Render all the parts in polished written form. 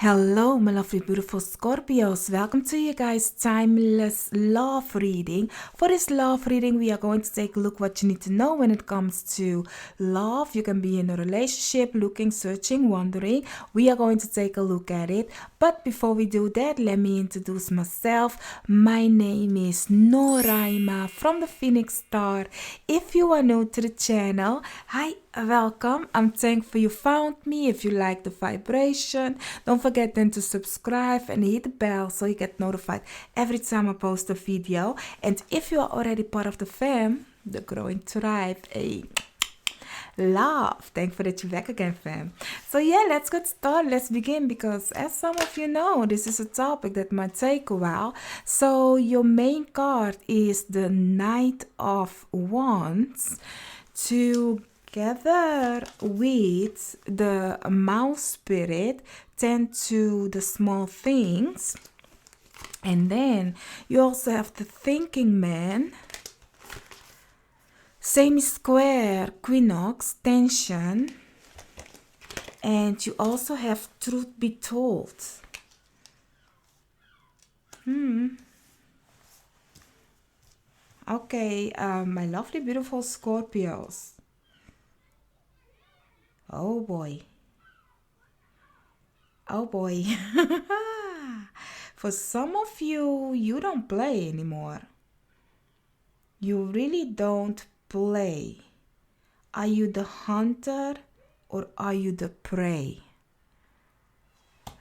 Hello, my lovely, beautiful Scorpios. Welcome to you guys' timeless love reading. For this love reading, we are going to take a look what you need to know when it comes to love. You can be in a relationship, looking, searching, wondering. We are going to take a look at it. But before we do that, let me introduce myself. My name is Noraima from the Phoenix Star. If you are new to the channel, hi, welcome. I'm thankful you found me. If you like the vibration, don't forget then to subscribe and hit the bell so you get notified every time I post a video. And if you are already part of the fam, the growing tribe, love. Thankful that you're back again, fam. So yeah, let's get started. Let's begin, because as some of you know, this is a topic that might take a while. So your main card is the Knight of Wands, together with the mouse spirit, tend to the small things. And then you also have the thinking man, semi-square, equinox, tension. And you also have truth be told. Okay, my lovely, beautiful Scorpios. Oh boy. Oh boy. For some of you, you don't play anymore. You really don't play. Are you the hunter or are you the prey?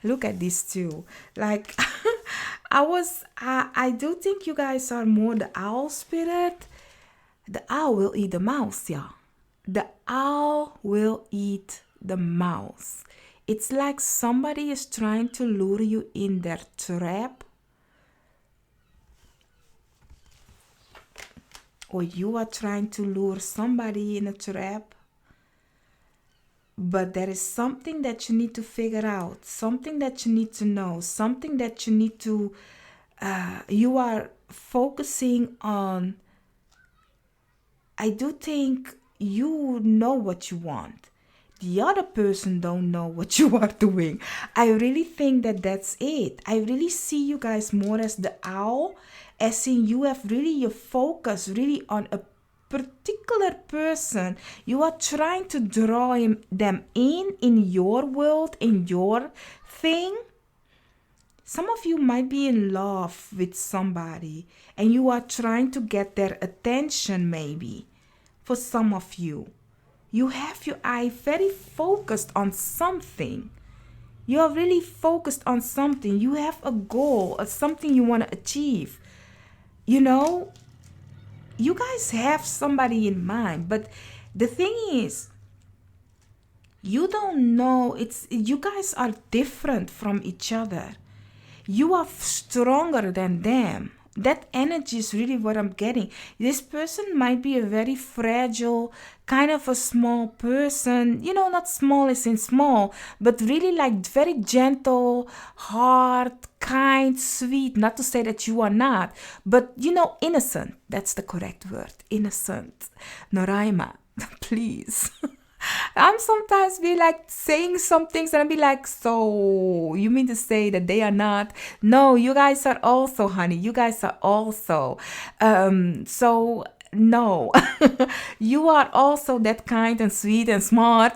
Look at these two. Like, I do think you guys are more the owl spirit. The owl will eat the mouse, yeah. The owl will eat the mouse. It's like somebody is trying to lure you in their trap, or you are trying to lure somebody in a trap. But there is something that you need to figure out, something that you need to know, something that you need to, you are focusing on. I do think you know what you want. The other person don't know what you are doing. I really think that that's it. I really see you guys more as the owl, as in you have really your focus really on a particular person. You are trying to draw them in your world, in your thing. Some of you might be in love with somebody and you are trying to get their attention, maybe. For some of you, you have your eye very focused on something. You are really focused on something. You have a goal or something you want to achieve. You know, you guys have somebody in mind, but the thing is, you don't know, you guys are different from each other. You are stronger than them. That energy is really what I'm getting. This person might be a very fragile, kind of a small person. You know, not small as in small, but really like very gentle, hard, kind, sweet. Not to say that you are not, but you know, innocent. That's the correct word. Innocent. Noraima, please. I'm sometimes be like saying some things and I'll be like, so you mean to say that they are not? No, you guys are also, honey. You guys are also. So no, you are also that kind and sweet and smart.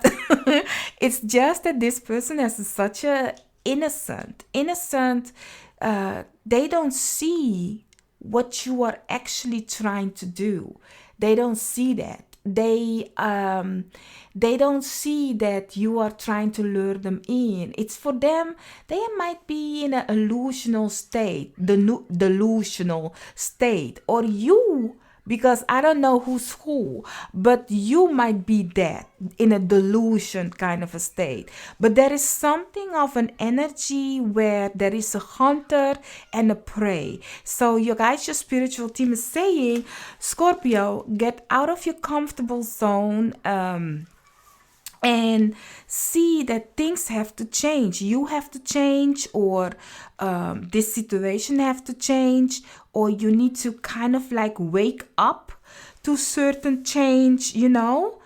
It's just that this person has such a innocent. They don't see what you are actually trying to do. They don't see that. They don't see that you are trying to lure them in. It's for them, they might be in an delusional state, delusional state, or you, because I don't know who's who, but you might be that in a delusion kind of a state. But there is something of an energy where there is a hunter and a prey. So you guys, your spiritual team is saying, Scorpio, get out of your comfortable zone, and see that things have to change. You have to change, or this situation have to change, or you need to kind of like wake up to certain change, you know.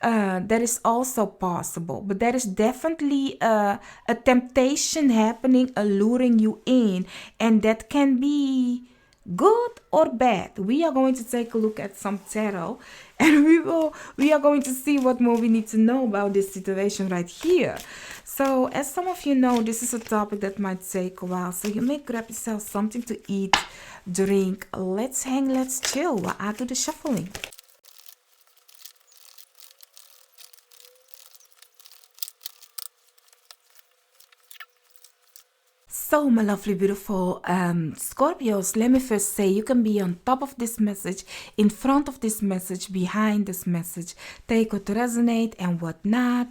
that is also possible, but there is definitely a temptation happening, alluring you in, and that can be good or bad. We are going to take a look at some tarot, and we are going to see what more we need to know about this situation right here. So as some of you know, this is a topic that might take a while, so you may grab yourself something to eat, drink. Let's hang, let's chill while I do the shuffling. So, my lovely, beautiful Scorpios, let me first say you can be on top of this message, in front of this message, behind this message. Take what resonate and what not.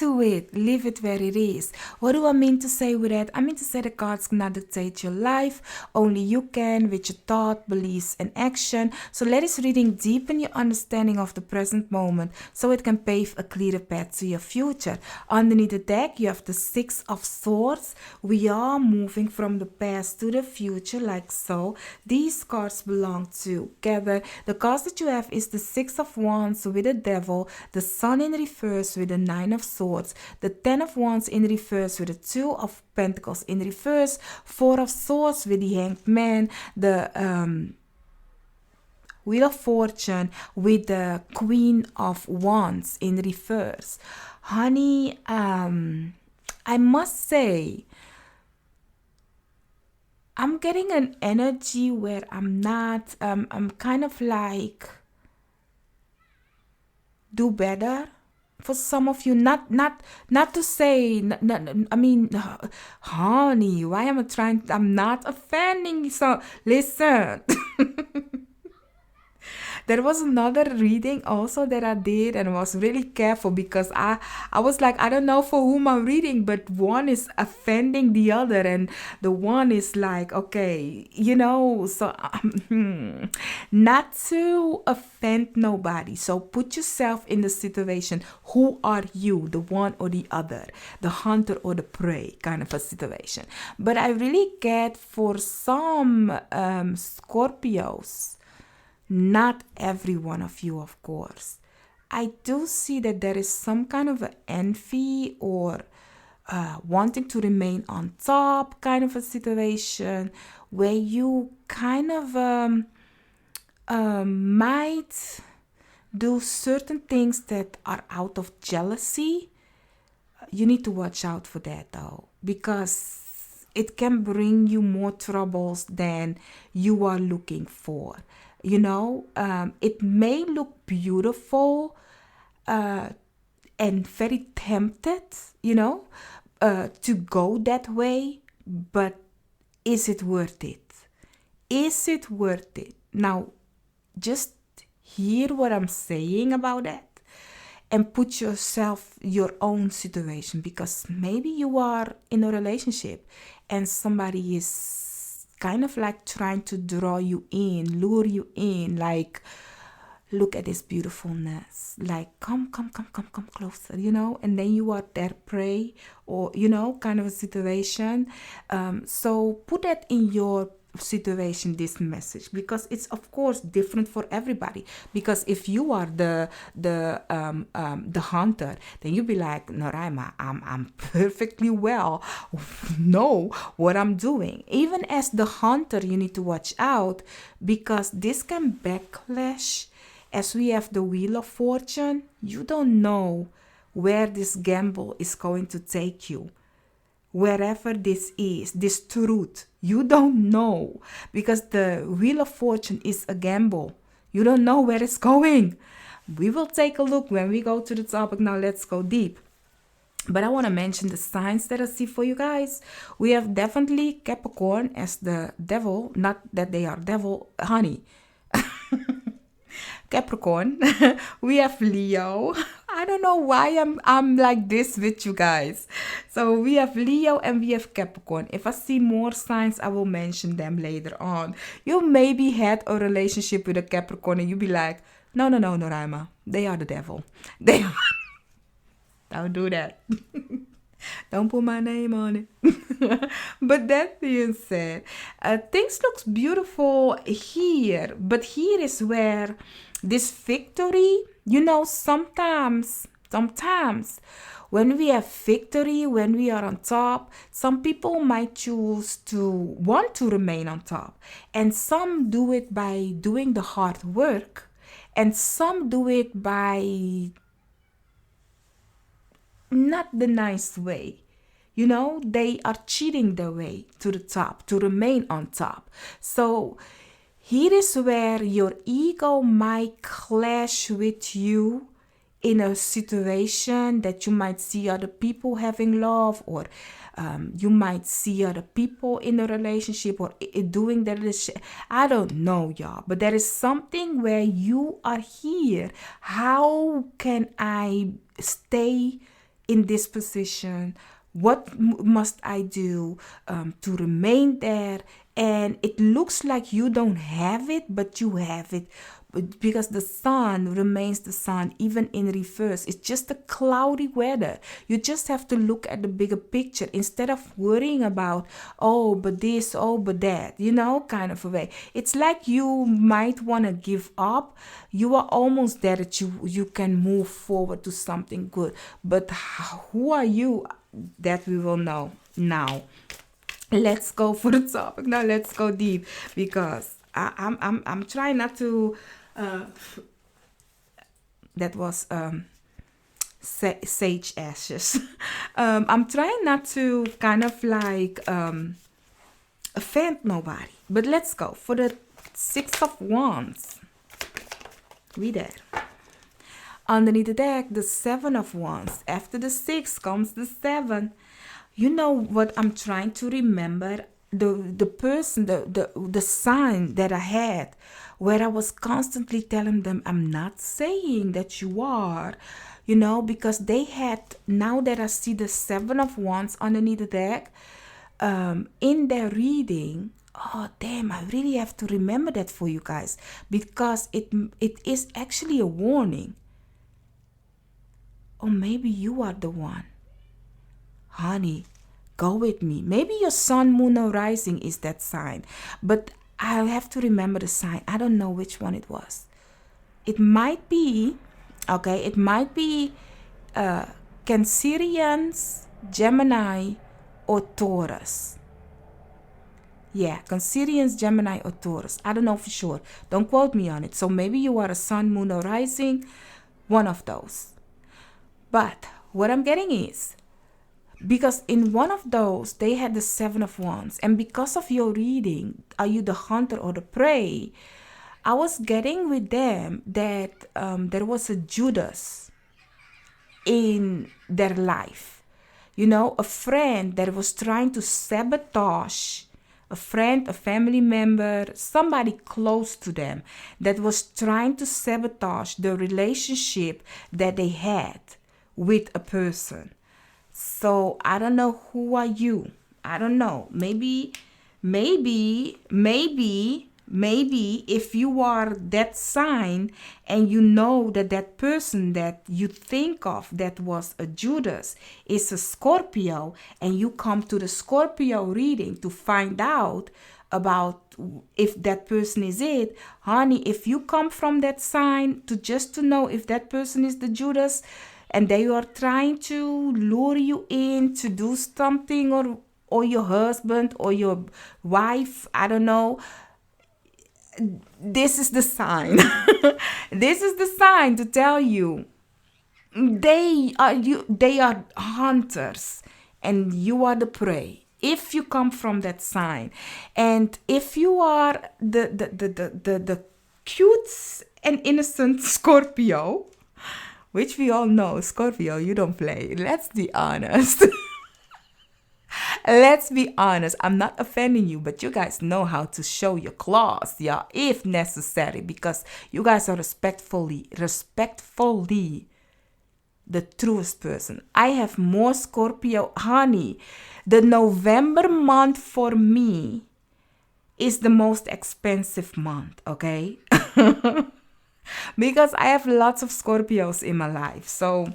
To it, leave it where it is. What do I mean to say with that? I mean to say the cards cannot dictate your life, only you can, with your thought, beliefs and action. So let this reading deepen your understanding of the present moment so it can pave a clearer path to your future. Underneath the deck you have the Six of Swords. We are moving from the past to the future, like so. These cards belong together. The cards that you have is the Six of Wands with the Devil, the Sun in reverse with the Nine of Swords, the Ten of Wands in reverse with the Two of Pentacles in reverse, Four of Swords with the Hanged Man, the Wheel of Fortune with the Queen of Wands in reverse. Honey, I must say, I'm getting an energy where I'm not, I'm kind of like, do better. For some of you, not to say, I mean, honey, why am I trying? I'm not offending. So listen. There was another reading also that I did, and I was really careful because I was like, I don't know for whom I'm reading, but one is offending the other, and the one is like, okay, you know, so not to offend nobody. So put yourself in the situation. Who are you, the one or the other, the hunter or the prey kind of a situation? But I really get for some Scorpios, not every one of you, of course. I do see that there is some kind of an envy or wanting to remain on top kind of a situation where you kind of might do certain things that are out of jealousy. You need to watch out for that though, because it can bring you more troubles than you are looking for. You know, it may look beautiful and very tempted, you know, to go that way, but is it worth it? Is it worth it? Now, just hear what I'm saying about that and put yourself, your own situation, because maybe you are in a relationship and somebody is kind of like trying to draw you in, lure you in, like, look at this beautifulness, like, come closer, you know, and then you are their prey, or, you know, kind of a situation. So put that in your situation, this message, because it's of course different for everybody. Because if you are the hunter, then you'll be like, Noraima, I'm perfectly well know what I'm doing. Even as the hunter, you need to watch out, because this can backlash. As we have the Wheel of Fortune, you don't know where this gamble is going to take you. Wherever this is, this truth, you don't know, because the Wheel of Fortune is a gamble. You don't know where it's going. We will take a look when we go to the topic. Now let's go deep. But I want to mention the signs that I see for you guys. We have definitely Capricorn as the devil. Not that they are devil, honey. Capricorn. We have Leo. I don't know why I'm like this with you guys. So we have Leo and we have Capricorn. If I see more signs, I will mention them later on. You maybe had a relationship with a Capricorn and you be like, no, Noraima. They are the devil. They are. Don't do that. Don't put my name on it. But that being said, things looks beautiful here. But here is where this victory, you know, sometimes when we have victory, when we are on top, some people might choose to want to remain on top, and some do it by doing the hard work, and some do it by not the nice way. You know, they are cheating their way to the top, to remain on top. So here is where your ego might clash with you in a situation that you might see other people having love, or you might see other people in a relationship, or doing the relationship. I don't know, y'all, but there is something where you are here. How can I stay in this position? What must I do to remain there? And it looks like you don't have it, but you have it, because the sun remains the sun even in reverse. It's just a cloudy weather. You just have to look at the bigger picture instead of worrying about, oh, but this, oh, but that, you know, kind of a way. It's like you might want to give up. You are almost there that you can move forward to something good. But who are you? That we will know now. Let's go for the topic now. Let's go deep, because I'm trying not to. That was sage ashes. I'm trying not to kind of like offend nobody. But let's go for the Six of Wands. We there. Underneath the deck, the Seven of Wands. After the 6 comes the 7. You know what I'm trying to remember? The person, the sign that I had, where I was constantly telling them, I'm not saying that you are, you know, because they had, now that I see the Seven of Wands underneath the deck, in their reading, oh damn, I really have to remember that for you guys, because it is actually a warning. Or maybe you are the one. Honey, go with me. Maybe your sun, moon, or rising is that sign. But I'll have to remember the sign. I don't know which one it was. It might be, okay, it might be Cancerians, Gemini, or Taurus. Yeah, Cancerians, Gemini, or Taurus. I don't know for sure. Don't quote me on it. So maybe you are a sun, moon, or rising. One of those. But what I'm getting is, because in one of those, they had the Seven of Wands. And because of your reading, are you the hunter or the prey? I was getting with them that there was a Judas in their life. You know, a friend that was trying to sabotage, a friend, a family member, somebody close to them that was trying to sabotage the relationship that they had with a person. So I don't know, who are you? I don't know. Maybe if you are that sign and you know that person that you think of that was a Judas is a Scorpio, and you come to the Scorpio reading to find out about if that person is it, honey, if you come from that sign to know if that person is the Judas, and they are trying to lure you in to do something, or your husband or your wife, I don't know, this is the sign. This is the sign to tell you they are hunters and you are the prey. If you come from that sign, and if you are the cute and innocent Scorpio, which we all know, Scorpio, you don't play. Let's be honest. Let's be honest. I'm not offending you, but you guys know how to show your claws, yeah, if necessary, because you guys are respectfully the truest person. I have more Scorpio, honey. The November month for me is the most expensive month, okay? Because I have lots of Scorpios in my life. So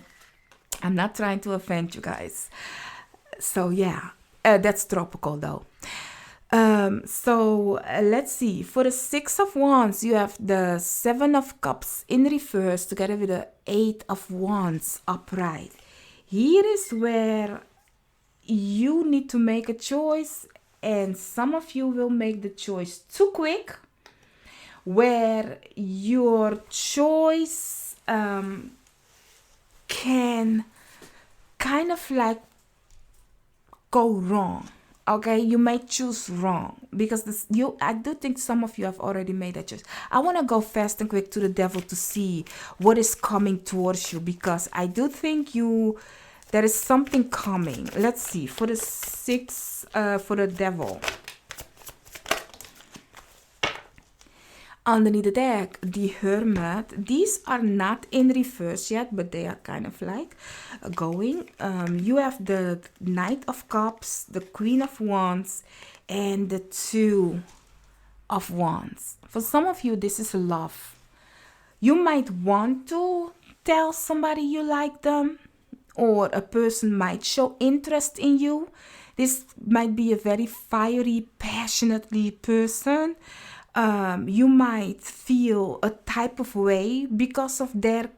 I'm not trying to offend you guys. So yeah, that's tropical though. Let's see. For the Six of Wands, you have the Seven of Cups in reverse together with the Eight of Wands upright. Here is where you need to make a choice, and some of you will make the choice too quick, where your choice can kind of like go wrong. Okay, you may choose wrong because I do think some of you have already made that choice. I want to go fast and quick to the devil to see what is coming towards you, because I do think there is something coming. Let's see for the for the devil. Underneath the deck, the Hermit. These are not in reverse yet, but they are kind of like going. You have the Knight of Cups, the Queen of Wands, and the Two of Wands. For some of you, this is love. You might want to tell somebody you like them, or a person might show interest in you. This might be a very fiery, passionately person. You might feel a type of way because of their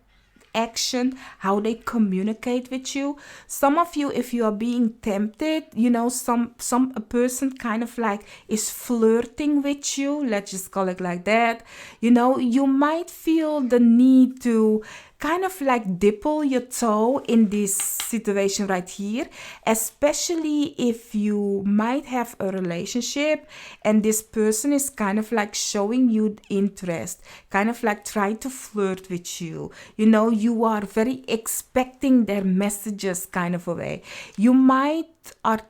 action, how they communicate with you. Some of you, if you are being tempted, a person kind of like is flirting with you, let's just call it like that. You might feel the need to kind of like dipple your toe in this situation right here, especially if you might have a relationship and this person is kind of like showing you interest, kind of like trying to flirt with you. You are very expecting their messages kind of a way. You might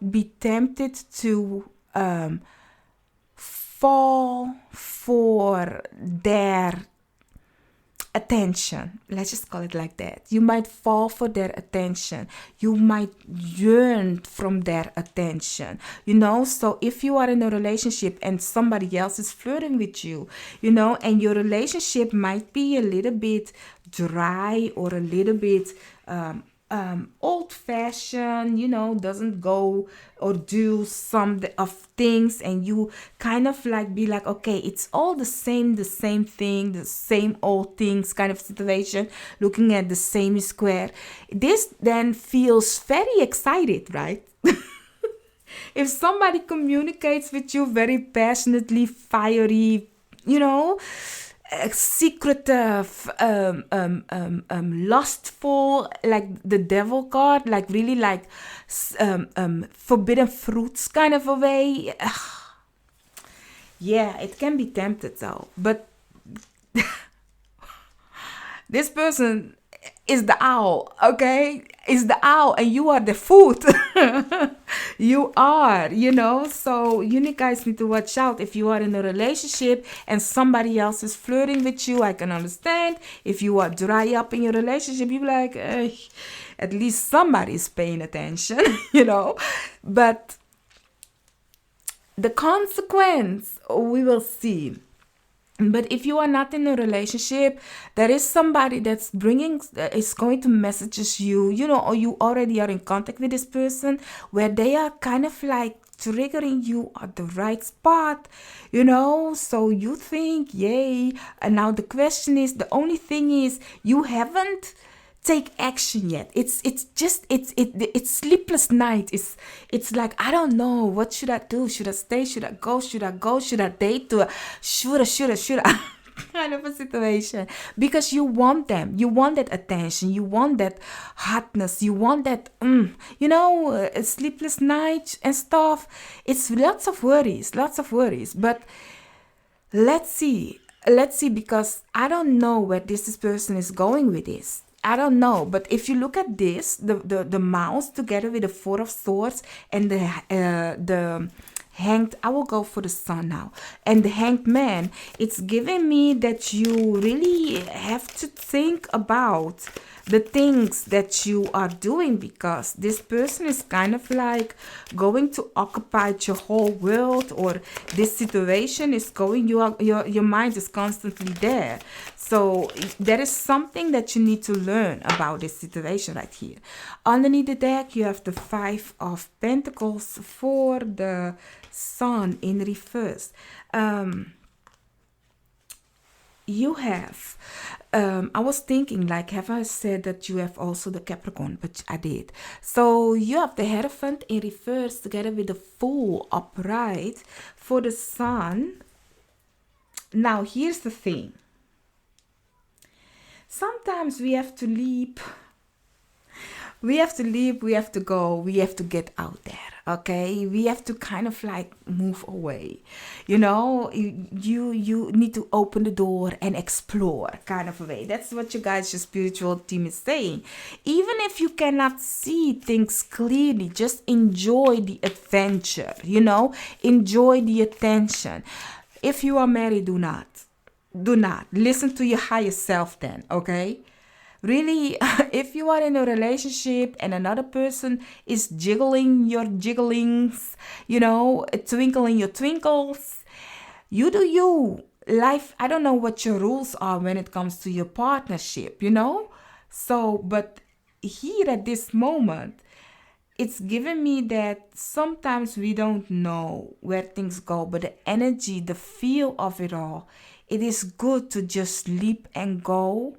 be tempted to fall for their attention. Let's just call it like that. You might fall for their attention. You might yearn from their attention. So if you are in a relationship and somebody else is flirting with you, and your relationship might be a little bit dry or a little bit old-fashioned, doesn't go or do some of things, and you kind of like be like, okay, it's all the same thing, the same old things kind of situation, looking at the same square. This then feels very excited, right? If somebody communicates with you very passionately, fiery, secretive, lustful, like the devil card, like really like forbidden fruits kind of a way. Yeah, it can be tempted though, but this person is the owl, okay? Is the owl, and you are the food. You are, so you guys need to watch out. If you are in a relationship and somebody else is flirting with you, I can understand. If you are dry up in your relationship, you're like, at least somebody's paying attention, but the consequence we will see. But if you are not in a relationship, there is somebody is going to messages you, or you already are in contact with this person, where they are kind of like triggering you at the right spot, so you think, yay. And now the question is, the only thing is, you haven't take action yet. It's sleepless night. It's like, I don't know, what should I do? Should I stay? Should I go? Should I date? Should I kind of a situation, because you want them, you want that attention, you want that hotness, you want that a sleepless night and stuff. It's lots of worries, but let's see, because I don't know where this person is going with this. I don't know, but if you look at this, the mouse together with the Four of Swords and the Hanged, I will go for the Sun now, and the Hanged Man, it's giving me that you really have to think about the things that you are doing, because this person is kind of like going to occupy your whole world, or this situation is going, your mind is constantly there. So there is something that you need to learn about this situation right here. Underneath the deck, you have the Five of Pentacles for the Sun in reverse. You have, I was thinking, like, have I said that you have also the Capricorn? But I did. So you have the Hierophant in reverse together with the Fool upright for the Sun. Now, here's the thing. Sometimes we have to leap. We have to leap, we have to go, we have to get out there, okay? We have to kind of like move away. You know, you need to open the door and explore, kind of a way. That's what you guys, your spiritual team is saying. Even if you cannot see things clearly, just enjoy the adventure, you know? Enjoy the attention. If you are married, do not. Listen to your higher self then, okay? Really, if you are in a relationship and another person is jiggling your jigglings, you know, twinkling your twinkles, you do you. Life, I don't know what your rules are when it comes to your partnership, you know? So, but here at this moment, it's given me that sometimes we don't know where things go, but the energy, the feel of it all, it is good to just leap and go.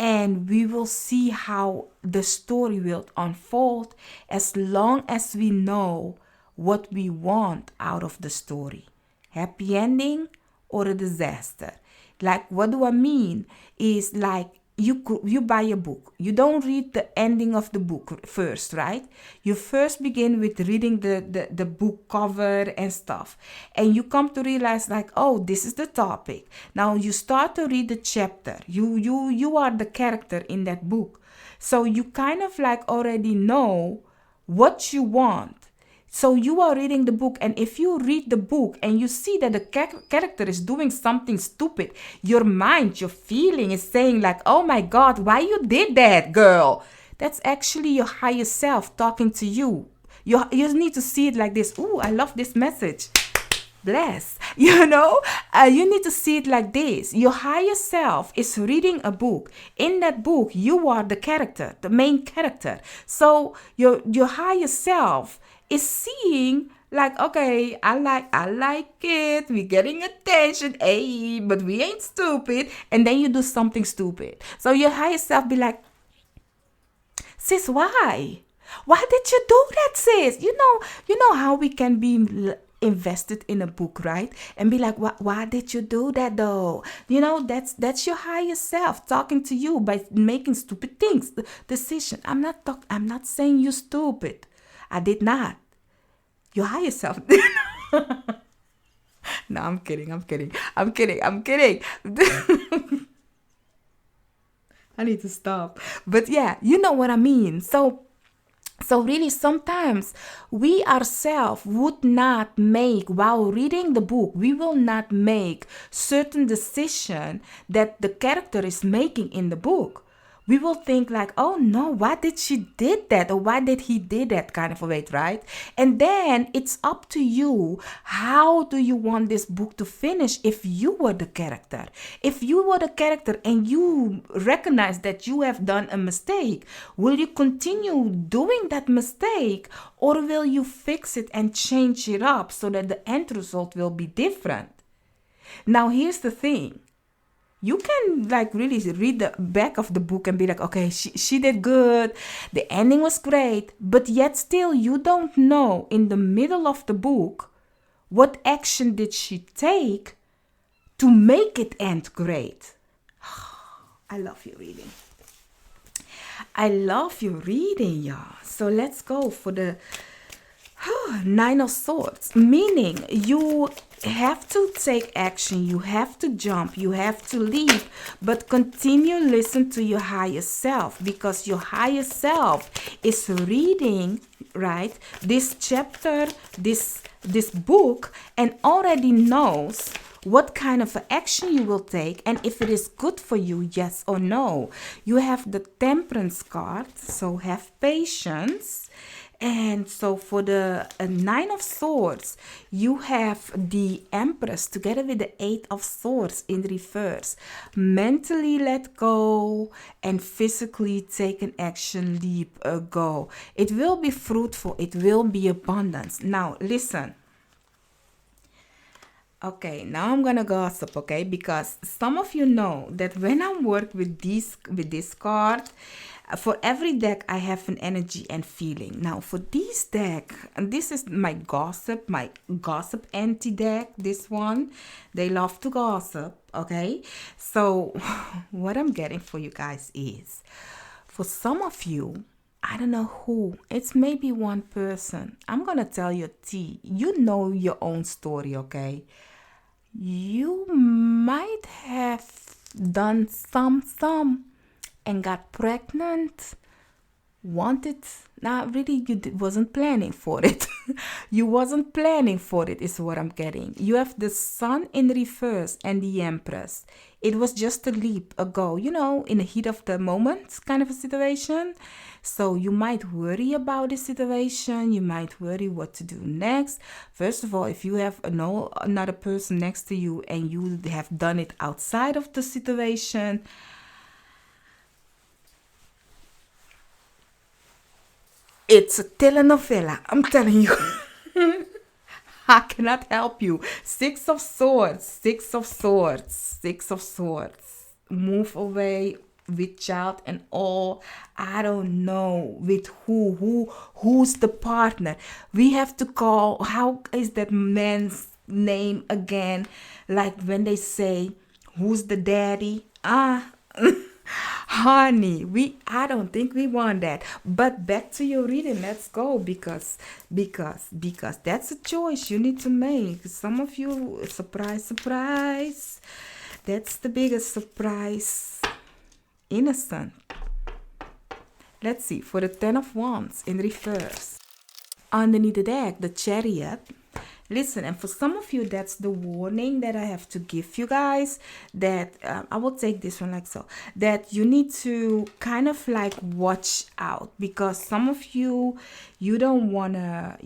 And we will see how the story will unfold as long as we know what we want out of the story. Happy ending or a disaster. Like, what do I mean? Is like you buy a book. You don't read the ending of the book first, right? You first begin with reading the book cover and stuff. And you come to realize like, oh, this is the topic. Now you start to read the chapter. You are the character in that book. So you kind of like already know what you want. So you are reading the book, and if you read the book and you see that the character is doing something stupid, your mind, your feeling is saying like, oh my God, why you did that, girl? That's actually your higher self talking to you. You need to see it like this. Ooh, I love this message. Bless. You know, you need to see it like this. Your higher self is reading a book. In that book, you are the character, the main character. So your higher self is seeing like, okay, I like it. We're getting attention. Hey, but we ain't stupid. And then you do something stupid. So your higher self be like, sis, why? Why did you do that, sis? You know how we can be invested in a book, right? And be like, why did you do that though? You know, that's your higher self talking to you by making stupid things. Decision. I'm not saying you stupid. I did not. Your higher self did. No, I'm kidding. I need to stop. But yeah, you know what I mean. So really, sometimes we ourselves would not make, while reading the book, we will not make certain decision that the character is making in the book. We will think like, oh no, why did she did that? Or why did he did that, kind of a way, right? And then it's up to you. How do you want this book to finish if you were the character? If you were the character and you recognize that you have done a mistake, will you continue doing that mistake, or will you fix it and change it up so that the end result will be different? Now, here's the thing. You can like really read the back of the book and be like, okay, she did good. The ending was great. But yet still you don't know in the middle of the book what action did she take to make it end great. I love your reading. I love your reading, y'all. So let's go for the Nine of Swords, meaning you have to take action, you have to jump, you have to leave, but continue listen to your higher self, because your higher self is reading, right, this chapter, this book, and already knows what kind of action you will take, and if it is good for you, yes or no. You have the Temperance card, so have patience. And so for the Nine of Swords, you have the Empress together with the Eight of Swords in reverse. Mentally let go and physically take an action, leap, go. It will be fruitful. It will be abundance. Now, listen. Okay, now I'm gonna gossip, okay? Because some of you know that when I work with this card, for every deck I have an energy and feeling. Now for this deck, and this is my gossip anti deck. This one, they love to gossip, okay? So what I'm getting for you guys is, for some of you, I don't know who, it's maybe one person. I'm gonna tell you T. You know your own story, okay? You might have done some and got pregnant, wanted, not really, wasn't planning for it. You wasn't planning for it is what I'm getting. You have the Sun in reverse and the Empress. It was just a leap ago, you know, in the heat of the moment kind of a situation. So you might worry about the situation. You might worry what to do next. First of all, if you have another person next to you and you have done it outside of the situation, it's a telenovela, I'm telling you. I cannot help you. Six of Swords. Move away with child and all. I don't know with who's the partner. We have to call, how is that man's name again? Like when they say, who's the daddy? Honey, I don't think we want that. But back to your reading, let's go, because that's a choice you need to make. Some of you, surprise, that's the biggest surprise. Innocent. Let's see, for the Ten of Wands in reverse. Underneath the deck, the Chariot. Listen, and for some of you, that's the warning that I have to give you guys, that I will take this one like so, that you need to kind of like watch out, because some of you don't wanna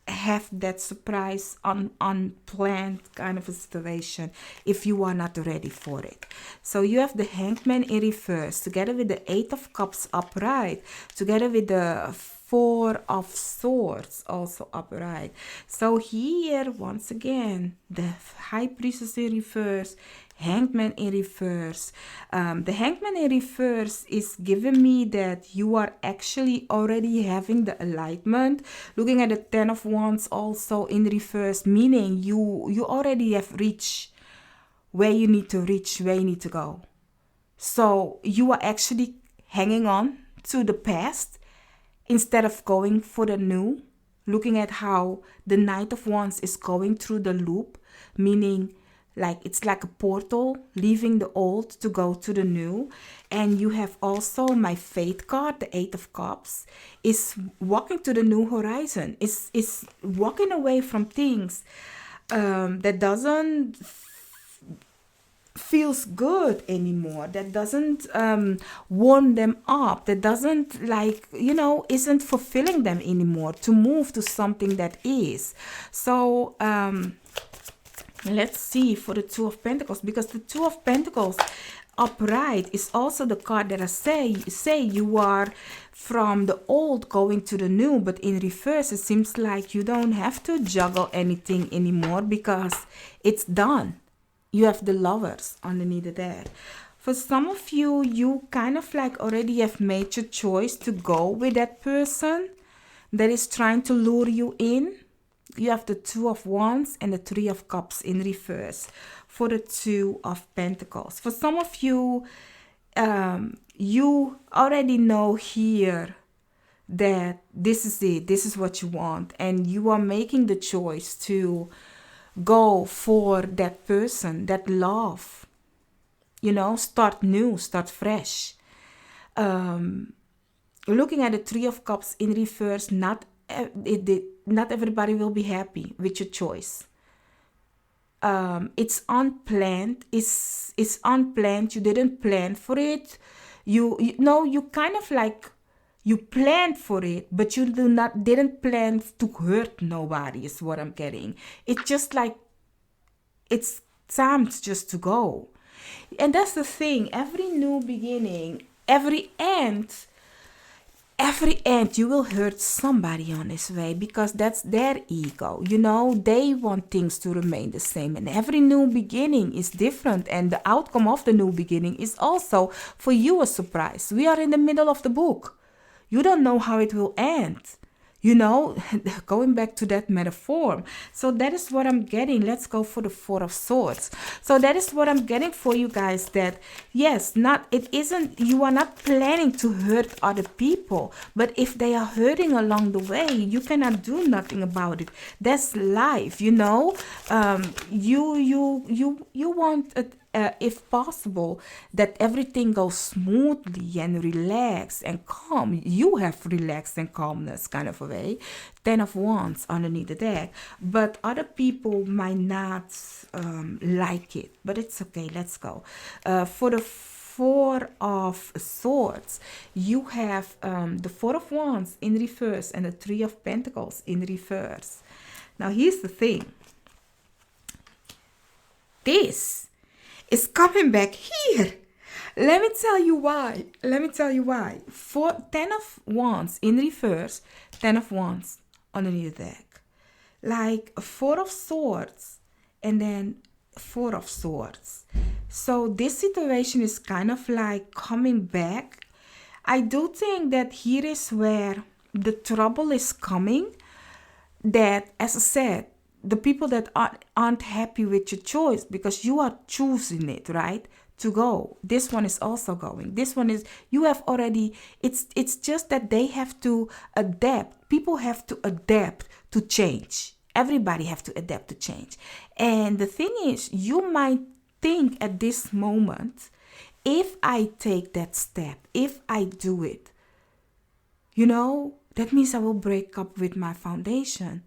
have that surprise unplanned kind of a situation if you are not ready for it. So you have the Hangman in reverse together with the Eight of Cups upright, together with the Four of Swords also upright. So here once again, the High Priestess in reverse, Hangman in reverse. The Hangman in reverse is giving me that you are actually already having the alignment. Looking at the Ten of Wands also in reverse, meaning you already have reached where you need to reach, where you need to go. So you are actually hanging on to the past instead of going for the new. Looking at how the Knight of Wands is going through the loop, meaning like it's like a portal, leaving the old to go to the new. And you have also my Faith card, the Eight of Cups, is walking to the new horizon, is walking away from things that doesn't feels good anymore, that doesn't warm them up, that doesn't, like, you know, isn't fulfilling them anymore, to move to something that is. So let's see for the Two of Pentacles, because the Two of Pentacles upright is also the card that I say you are from the old going to the new. But in reverse, it seems like you don't have to juggle anything anymore because it's done. You have the Lovers underneath there. For some of you, you kind of like already have made your choice to go with that person that is trying to lure you in. You have the Two of Wands and the Three of Cups in reverse for the Two of Pentacles. For some of you, you already know here that this is it, this is what you want, and you are making the choice to go for that person, that love, you know, start new, start fresh. Looking at the Three of Cups in reverse, not everybody will be happy with your choice. it's unplanned. It's unplanned. You didn't plan for it. You know, you kind of like, you planned for it, but you didn't plan to hurt nobody, is what I'm getting. It's just like, it's time just to go. And that's the thing. Every new beginning, every end you will hurt somebody on this way, because that's their ego. You know, they want things to remain the same, and every new beginning is different, and the outcome of the new beginning is also for you a surprise. We are in the middle of the book. You don't know how it will end. You know, going back to that metaphor. So that is what I'm getting. Let's go for the Four of Swords. So that is what I'm getting for you guys, that yes, you are not planning to hurt other people, but if they are hurting along the way, you cannot do nothing about it. That's life, you know. You want if possible, that everything goes smoothly and relaxed and calm. You have relaxed and calmness kind of a way. 10 of Wands underneath the deck. But other people might not like it. But it's okay. Let's go. For the Four of Swords, you have the Four of Wands in reverse and the Three of Pentacles in reverse. Now, here's the thing. This is coming back here. Let me tell you why. For 10 of Wands in reverse, 10 of Wands underneath the deck. Like 4 of Swords and then 4 of Swords. So this situation is kind of like coming back. I do think that here is where the trouble is coming. That, as I said, the people that aren't happy with your choice, because you are choosing it, right, to go. This one is also going. This one is, you have already, it's just that they have to adapt. People have to adapt to change. Everybody have to adapt to change. And the thing is, you might think at this moment, if I take that step, if I do it, you know, that means I will break up with my foundation.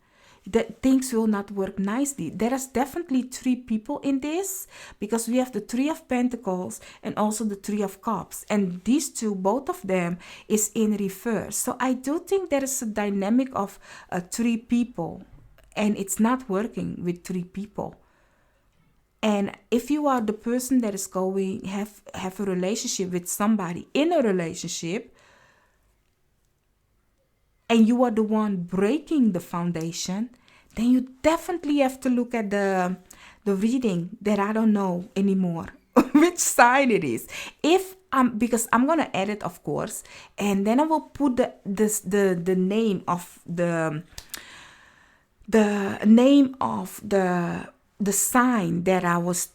That things will not work nicely. There is definitely 3 people in this, because we have the 3 of Pentacles and also the 3 of Cups, and these two, both of them, is in reverse. So I do think there is a dynamic of 3 people, and it's not working with 3 people. And if you are the person that is going have a relationship with somebody in a relationship, and you are the one breaking the foundation, then you definitely have to look at the reading that I don't know anymore which sign it is. Because I'm gonna edit, of course, and then I will put the name of the name of the sign that I was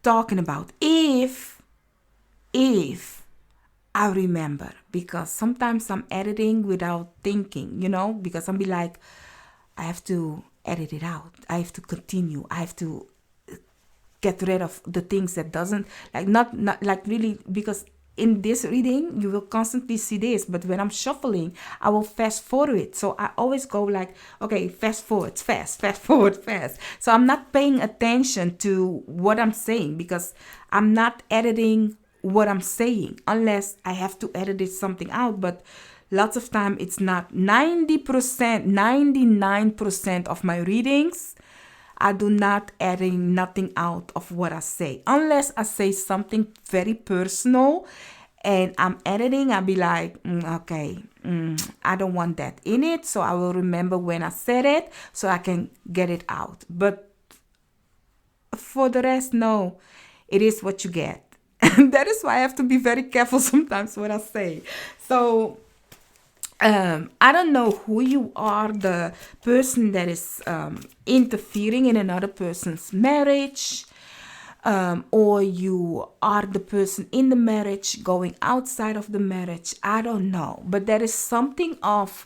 talking about. If I remember, because sometimes I'm editing without thinking, you know, because I'll be like, I have to edit it out. I have to continue. I have to get rid of the things that doesn't, like, not like really, because in this reading, you will constantly see this, but when I'm shuffling, I will fast forward it. So I always go like, okay, fast forward, fast forward, fast. So I'm not paying attention to what I'm saying, because I'm not editing what I'm saying, unless I have to edit something out. But lots of time it's not. 99% of my readings, I do not adding nothing out of what I say, unless I say something very personal and I'm editing. I'll be like, I don't want that in it, so I will remember when I said it so I can get it out. But for the rest, no, it is what you get. And that is why I have to be very careful sometimes what I say. So I don't know who you are, the person that is interfering in another person's marriage, or you are the person in the marriage going outside of the marriage. I don't know. But there is something of,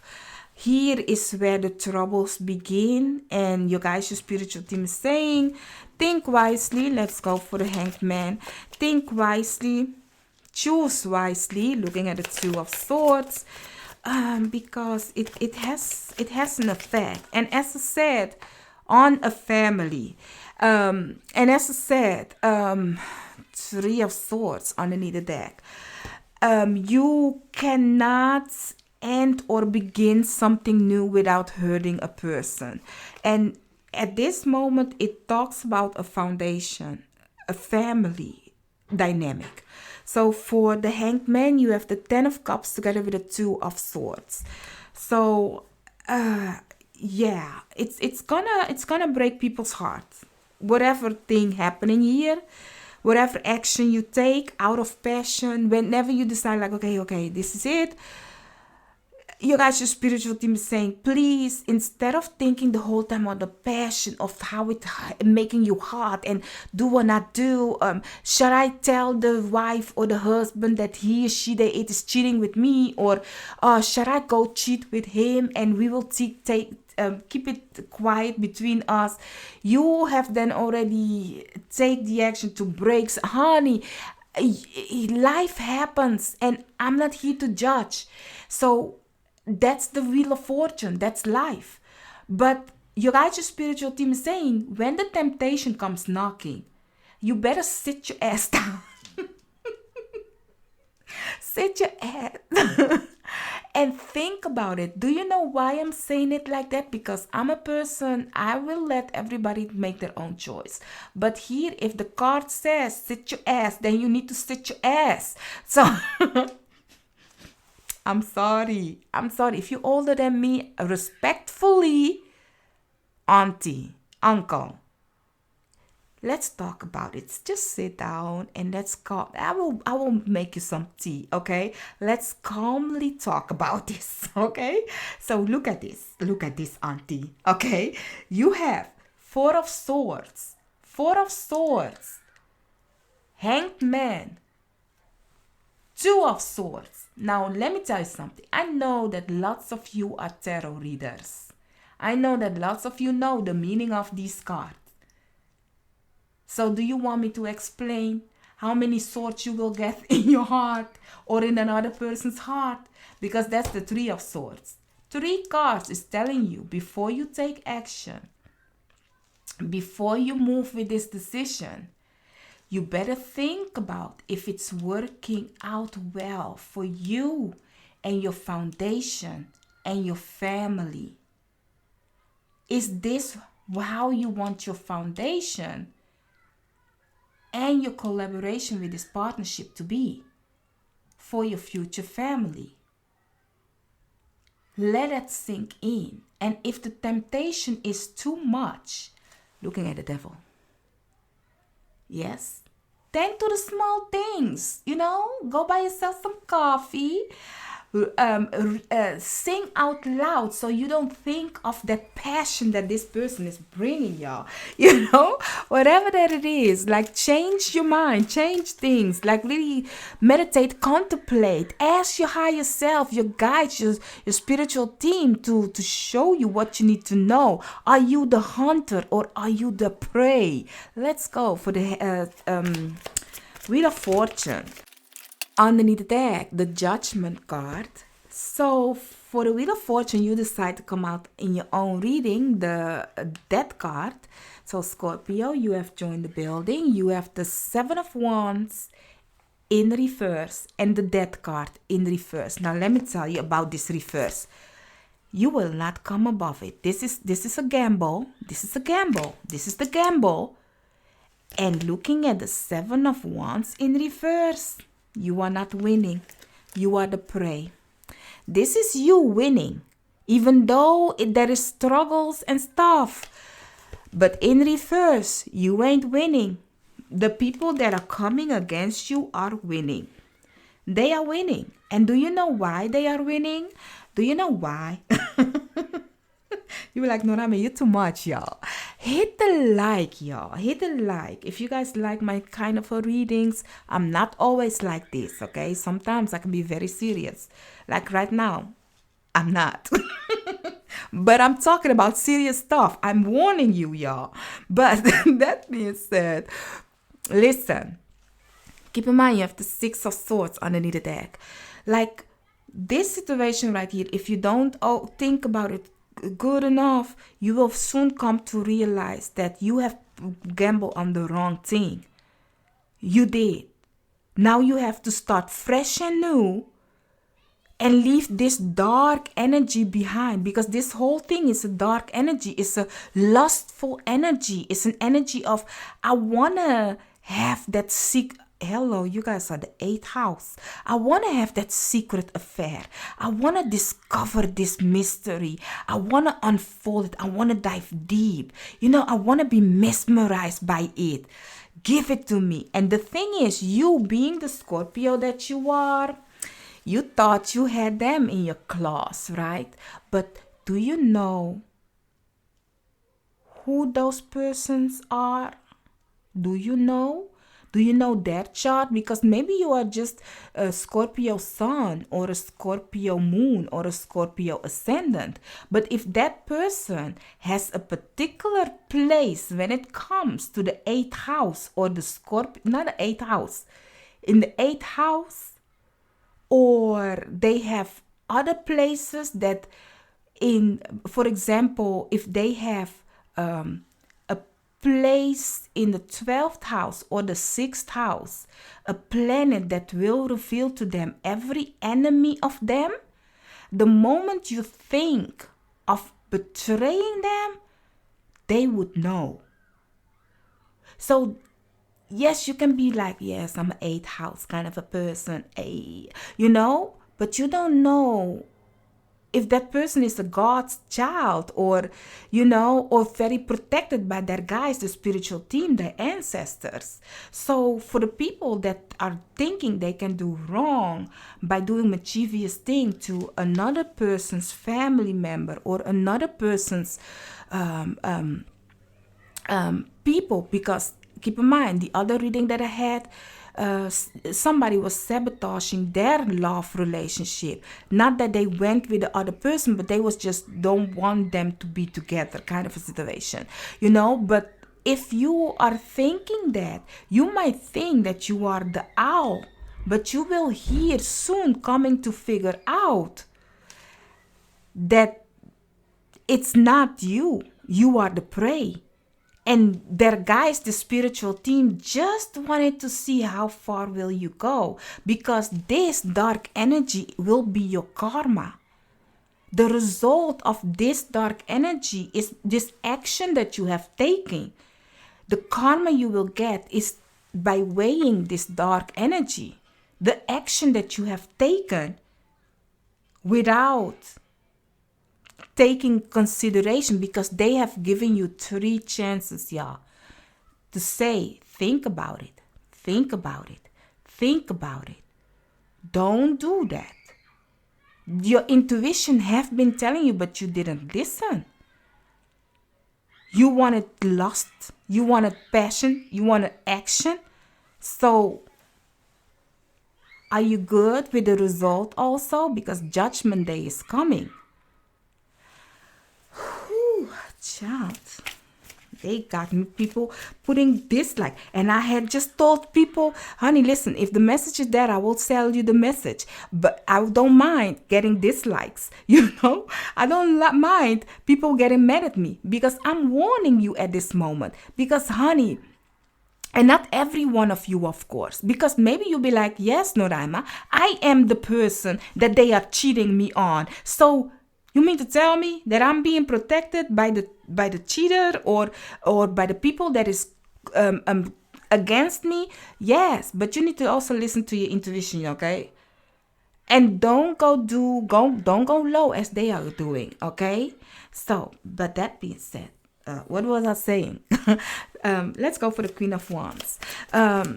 here is where the troubles begin. And your guys, your spiritual team is saying, think wisely. Let's go for the Hanged Man. Think wisely. Choose wisely. Looking at the Two of Swords. Because it has an effect. And as I said, on a family. And as I said, Three of Swords underneath the deck. You cannot end or begin something new without hurting a person. And at this moment, it talks about a foundation, a family dynamic. So for the Hanged Man, you have the Ten of Cups together with the Two of Swords. So yeah, it's gonna break people's hearts. Whatever thing happening here, whatever action you take out of passion, whenever you decide like, okay, this is it. You guys, your spiritual team is saying, please, instead of thinking the whole time on the passion of how it making you hot and do or not do, should I tell the wife or the husband that he or she they is cheating with me, or should I go cheat with him and we will keep it quiet between us? You have then already take the action to break, honey. Life happens, and I'm not here to judge. So that's the wheel of fortune. That's life. But your guys, your spiritual team is saying, when the temptation comes knocking, you better sit your ass down. Sit your ass and think about it. Do you know why I'm saying it like that? Because I'm a person, I will let everybody make their own choice. But here, if the card says sit your ass, then you need to sit your ass. So I'm sorry. If you're older than me, respectfully, auntie, uncle, let's talk about it. Just sit down and let's calm. I will make you some tea, okay? Let's calmly talk about this, okay? So look at this, auntie, okay? You have Four of Swords, Hanged Man, Two of Swords. Now, let me tell you something. I know that lots of you are tarot readers. I know that lots of you know the meaning of these cards. So do you want me to explain how many swords you will get in your heart or in another person's heart? Because that's the Three of Swords. 3 cards is telling you, before you take action, before you move with this decision, you better think about if it's working out well for you and your foundation and your family. Is this how you want your foundation and your collaboration with this partnership to be for your future family? Let it sink in. And if the temptation is too much, looking at the devil, yes, tend to the small things, go buy yourself some coffee, sing out loud so you don't think of that passion that this person is bringing y'all, whatever that it is. Like, change your mind, change things, like really meditate, contemplate, ask your higher self, your guides, your spiritual team to show you what you need to know. Are you the hunter or are you the prey? Let's go for the Wheel of Fortune. Underneath the deck, the Judgment card. So for the Wheel of Fortune, you decide to come out in your own reading, the Death card. So Scorpio, you have joined the building. You have the Seven of Wands in reverse and the Death card in reverse. Now let me tell you about this reverse. You will not come above it. This is a gamble. This is the gamble. And looking at the Seven of Wands in reverse, you are not winning. You are the prey. This is you winning, even though there is struggles and stuff. But in reverse, you ain't winning. The people that are coming against you are winning. They are winning. And do you know why they are winning? Do you know why? You were like, Norame, you're too much, y'all. Hit the like, y'all. Hit the like. If you guys like my kind of readings, I'm not always like this, okay? Sometimes I can be very serious. Like right now, I'm not. But I'm talking about serious stuff. I'm warning you, y'all. But that being said, listen. Keep in mind, you have the Six of Swords underneath the deck. Like, this situation right here, if you don't think about it good enough, you will soon come to realize that you have gamble on the wrong thing. You did. Now you have to start fresh and new and leave this dark energy behind, because this whole thing is a dark energy. It's a lustful energy. It's an energy of, I want to have that hello, you guys are the 8th house. I want to have that secret affair. I want to discover this mystery. I want to unfold it. I want to dive deep. I want to be mesmerized by it. Give it to me. And the thing is, you being the Scorpio that you are, you thought you had them in your claws, right? But do you know who those persons are? Do you know? Do you know their chart? Because maybe you are just a Scorpio Sun or a Scorpio Moon or a Scorpio Ascendant. But if that person has a particular place when it comes to the 8th house or the Scorpio, not the 8th house, in the 8th house, or they have other places that for example, if they have a place in the 12th house or the 6th house, a planet that will reveal to them every enemy of them, the moment you think of betraying them, they would know. So yes, you can be like, yes, I'm an 8th house kind of a person, but you don't know if that person is a God's child or very protected by their guides, the spiritual team, their ancestors. So for the people that are thinking they can do wrong by doing mischievous thing to another person's family member or another person's people, because keep in mind, the other reading that I had, somebody was sabotaging their love relationship. Not that they went with the other person, but they was just don't want them to be together kind of a situation, But if you are thinking that, you might think that you are the owl, but you will hear soon coming to figure out that it's not you. You are the prey. And their guys, the spiritual team, just wanted to see how far will you go, because this dark energy will be your karma. The result of this dark energy is this action that you have taken. The karma you will get is by weighing this dark energy. The action that you have taken without taking consideration, because they have given you 3 chances, y'all, to say, think about it, think about it, think about it. Don't do that. Your intuition have been telling you, but you didn't listen. You wanted lust, you wanted passion, you wanted action. So are you good with the result also? Because Judgment Day is coming. Child, they got me, people putting dislike, and I had just told people, honey, listen, if the message is there, I will sell you the message, but I don't mind getting dislikes. I don't mind people getting mad at me, because I'm warning you at this moment. Because honey, and not every one of you, of course, because maybe you'll be like, yes, Noraima, I am the person that they are cheating me on. So you mean to tell me that I'm being protected by the cheater or by the people that is against me? Yes, but you need to also listen to your intuition, okay? And don't go low as they are doing, okay? So, but that being said, what was I saying? Let's go for the Queen of Wands.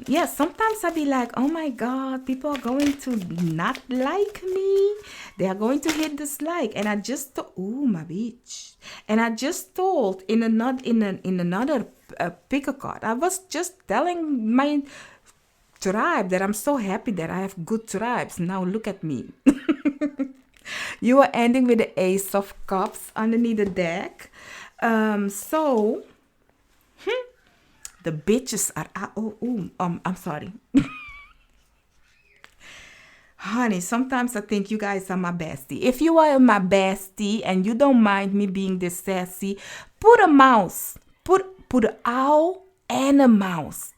Yes, sometimes I be like, oh my God, people are going to not like me. They are going to hit dislike. And I just, my bitch. And I just told in another pick a card, I was just telling my tribe that I'm so happy that I have good tribes. Now look at me. You are ending with the Ace of Cups underneath the deck. So the bitches are I'm sorry. Honey, sometimes I think you guys are my bestie. If you are my bestie and you don't mind me being this sassy, put put an owl and a mouse.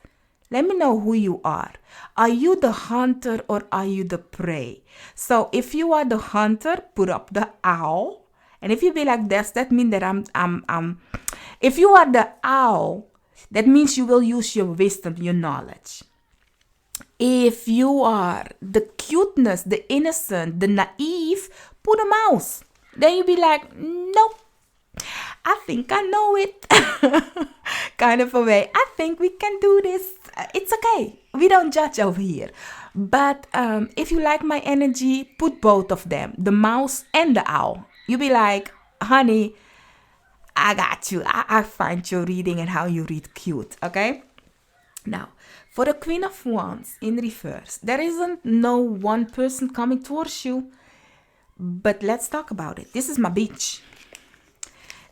Let me know who you are. Are you the hunter or are you the prey? So if you are the hunter, put up the owl. And if you be like this, that means that I'm. If you are the owl, that means you will use your wisdom, your knowledge. If you are the cuteness, the innocent, the naive, put a mouse. Then you be like, nope. I think I know it. Kind of a way. I think we can do this. It's okay. We don't judge over here. But if you like my energy, put both of them, the mouse and the owl. You be like, honey, I got you. I find your reading and how you read cute. Okay? Now, for the Queen of Wands in reverse, there isn't no one person coming towards you. But let's talk about it. This is my beach.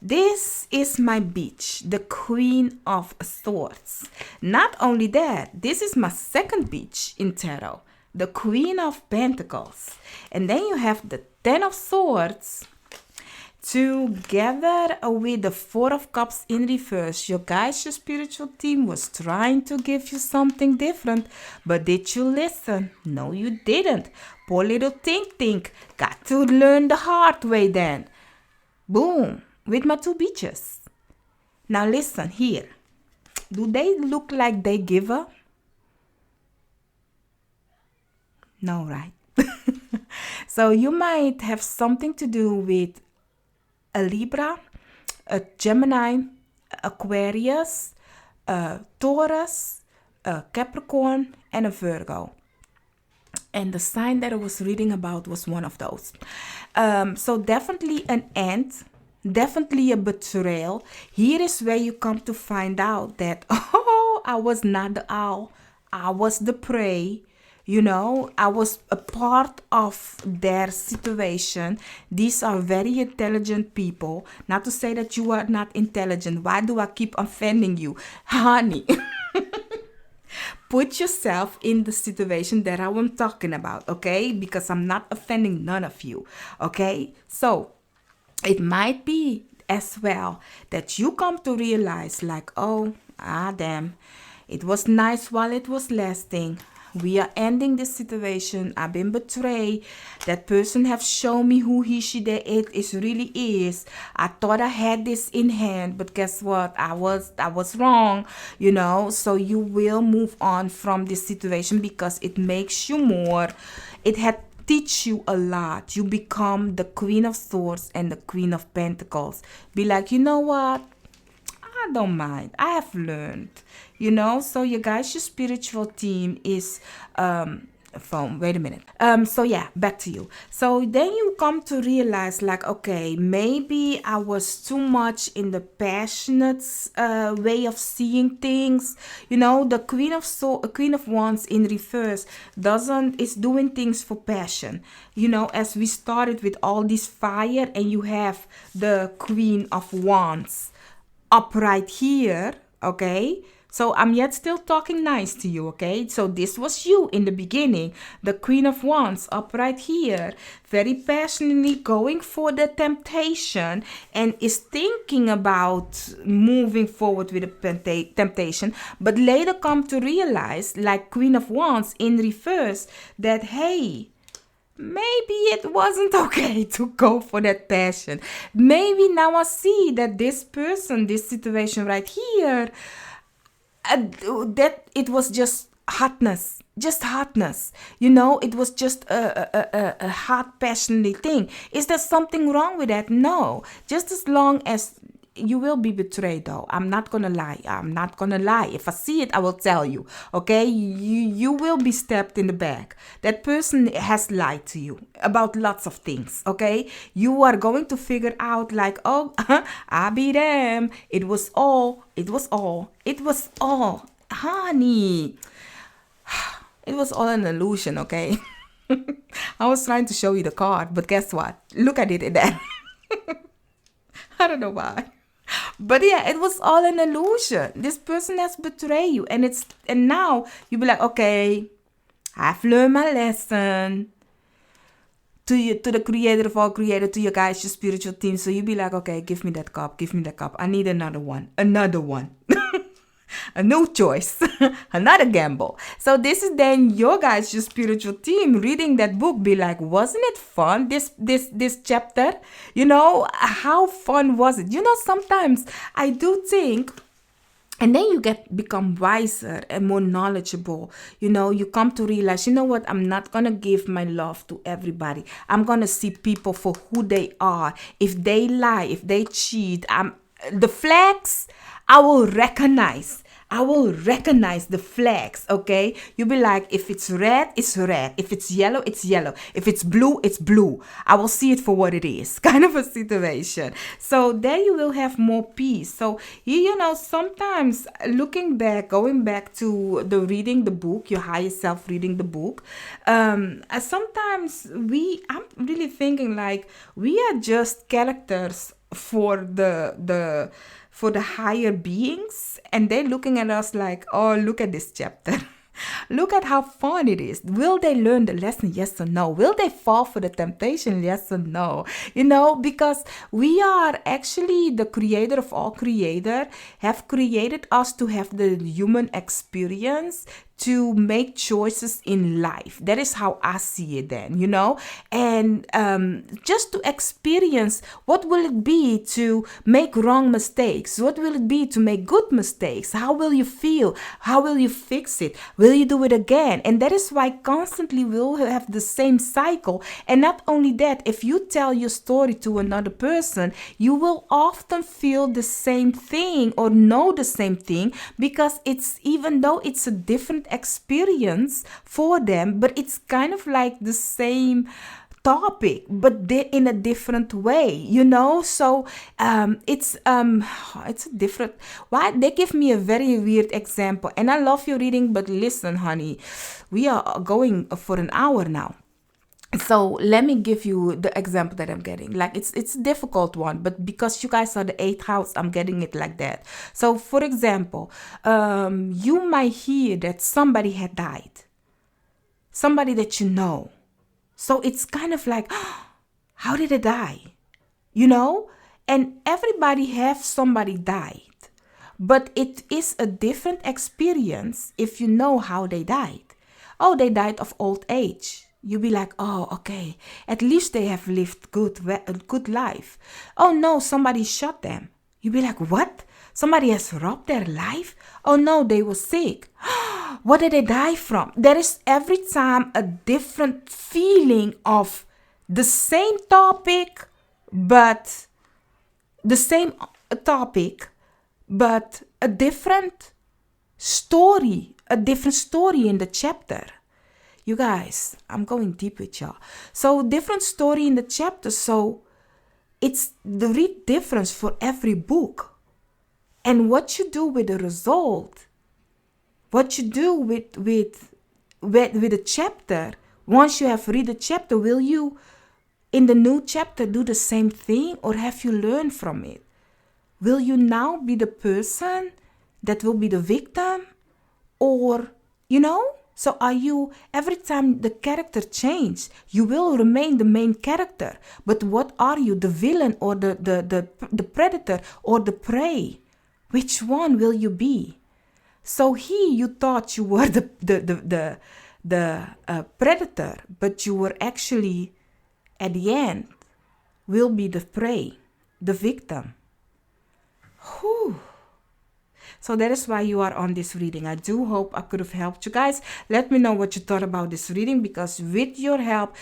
This is my beach, the Queen of Swords. Not only that, this is my second beach in tarot, the Queen of Pentacles. And then you have the Ten of Swords together with the Four of Cups in reverse. Your guys, your spiritual team was trying to give you something different. But did you listen? No, you didn't. Poor little think. Got to learn the hard way then. Boom. With my two beaches. Now listen here. Do they look like they give up? No, right? So you might have something to do with a Libra, a Gemini, Aquarius, a Taurus, a Capricorn, and a Virgo. And the sign that I was reading about was one of those. So definitely an end. Definitely a betrayal. Here is where you come to find out that, oh, I was not the owl. I was the prey. You know, I was a part of their situation. These are very intelligent people. Not to say that you are not intelligent. Why do I keep offending you? Honey, put yourself in the situation that I'm talking about, okay? Because I'm not offending none of you, okay? So, it might be as well that you come to realize like, oh, damn, it was nice while it was lasting. We are ending this situation. I've been betrayed. That person have shown me who he, she, they, it is really is. I thought I had this in hand, but guess what? I was wrong, you know. So you will move on from this situation because it makes you more. It had teach you a lot. You become the Queen of Swords and the Queen of Pentacles. Be like, you know what? I don't mind. I have learned. You know, so you guys, your spiritual team is wait a minute. So yeah, back to you. So then you come to realize like, okay, maybe I was too much in the passionate way of seeing things. You know, the Queen of Wands in reverse is doing things for passion. You know, as we started with all this fire and you have the Queen of Wands upright here, okay? So I'm yet still talking nice to you, okay? So this was you in the beginning, the Queen of Wands upright here, very passionately going for the temptation and is thinking about moving forward with the temptation, but later come to realize, like Queen of Wands in reverse, that hey, maybe it wasn't okay to go for that passion. Maybe now I see that this person, this situation right here, that it was just hotness. You know, it was just a hot, passionate thing. Is there something wrong with that? No. Just as long as you will be betrayed, though. I'm not gonna lie. If I see it, I will tell you. Okay? You will be stabbed in the back. That person has lied to you about lots of things. Okay? You are going to figure out like, oh, I be them. It was all. Honey. It was all an illusion, okay? I was trying to show you the card, but guess what? Look at it in there. I don't know why. But yeah, it was all an illusion. This person has betrayed you. And now you be like, okay, I've learned my lesson. to you, to the creator of all creator, to your guys, your spiritual team. So you be like, okay, give me that cup, give me that cup. I need another one. A new choice, another gamble. So this is then your guys, your spiritual team reading that book. Be like, wasn't it fun? This chapter, how fun was it? Sometimes I do think. And then you become wiser and more knowledgeable. You come to realize, what? I'm not going to give my love to everybody. I'm going to see people for who they are. If they lie, if they cheat, the flags, I will recognize the flags, okay? You'll be like, if it's red, it's red. If it's yellow, it's yellow. If it's blue, it's blue. I will see it for what it is, kind of a situation. So there you will have more peace. So, sometimes looking back, going back to reading the book, your higher self reading the book, sometimes I'm really thinking like we are just characters for the higher beings, and they're looking at us like, oh, look at this chapter. Look at how fun it is. Will they learn the lesson? Yes or no? Will they fall for the temptation? Yes or no? Because we are actually the creator of all creator, have created us to have the human experience, to make choices in life. That is how I see it then, and just to experience what will it be to make wrong mistakes? What will it be to make good mistakes? How will you feel? How will you fix it? Will you do it again? And that is why constantly we'll have the same cycle. And not only that, if you tell your story to another person, you will often feel the same thing or know the same thing, because even though it's a different experience for them, but it's kind of like the same topic, but in a different way, so it's a different. Why they give me a very weird example, and I love your reading, but listen, honey, we are going for an hour now. So let me give you the example that I'm getting. Like it's a difficult one, but because you guys are the 8th house, I'm getting it like that. So for example, you might hear that somebody had died, somebody that you know. So it's kind of like, how did they die? And everybody have somebody died, but it is a different experience if you know how they died. Oh, they died of old age. You'll be like, oh, okay, at least they have lived a good life. Oh no, somebody shot them. You'll be like, what? Somebody has robbed their life? Oh no, they were sick. What did they die from? There is every time a different feeling of the same topic, but a different story, in the chapter. You guys, I'm going deep with y'all. So different story in the chapter. So it's the read difference for every book. And what you do with the result, what you do with the chapter, once you have read the chapter, will you in the new chapter do the same thing, or have you learned from it? Will you now be the person that will be the victim, or So are you, every time the character changes, you will remain the main character. But what are you, the villain or the predator or the prey? Which one will you be? So you thought you were the predator, but you were actually, at the end, will be the prey, the victim. Whew. So that is why you are on this reading. I do hope I could have helped you guys. Let me know what you thought about this reading, because with your help,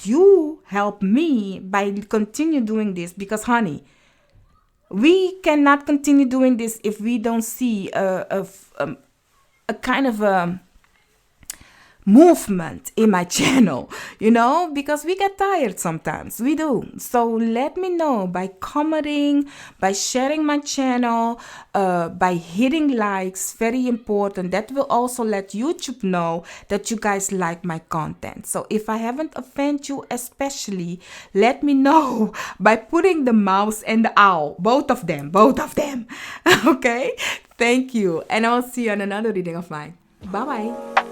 you help me by continue doing this. Because honey, we cannot continue doing this if we don't see a kind of a movement in my channel, because we get tired sometimes. We do. So let me know by commenting, by sharing my channel, by hitting likes. Very important. That will also let YouTube know that you guys like my content. So if I haven't offended you, especially, let me know by putting the mouse and the owl, both of them. Okay, thank you, and I'll see you on another reading of mine. Bye bye.